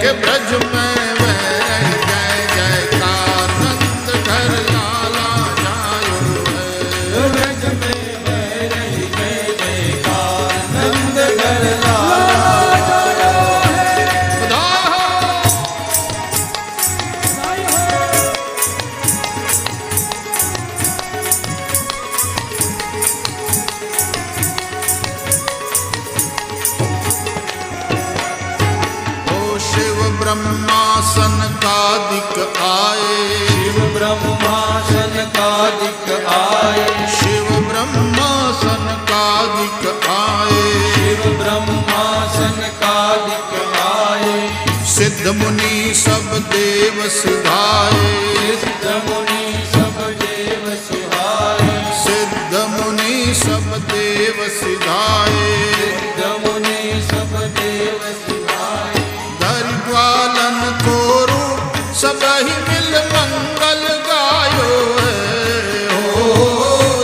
कि ब्रज में वह रही जय जयकार नंद घर लाला जायो है, ब्रज में है रही जय जयकार नंद घर लाला खुदा ओ शिव ब्रह्मासन का दिक आए, शिव ब्रह्मासन का दिक आए, शिव ब्रह्मासन का दिक आए, शिव ब्रह्मासन का दिक आए, सिद्ध मुनि सब देव सिधाए, सिद्ध मुनि सब देव सुहाए, सिद्ध मुनि सब देव सिधाए, सिद्ध मुनि सब देव सुहाए, धर ग्वालन को रूप सब ही मिल मंगल गायो है,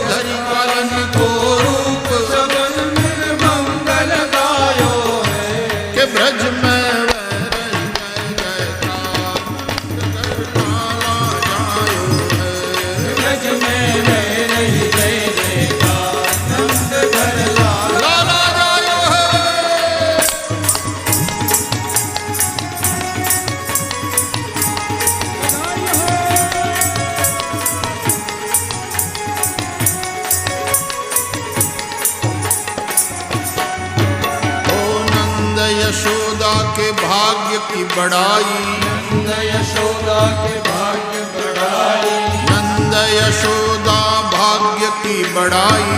धर ग्वालन को रूप सब मिल मंगल गायो है, के ब्रज में वह रही जय जयकार नंद घर लाला जायो है, ब्रज में है रही जय जयकार नंद घर लाला लाला जायो है। की बड़ाई, नंद यशोदा के भाग्य बढ़ाई, नंद यशोदा भाग्य की बड़ाई,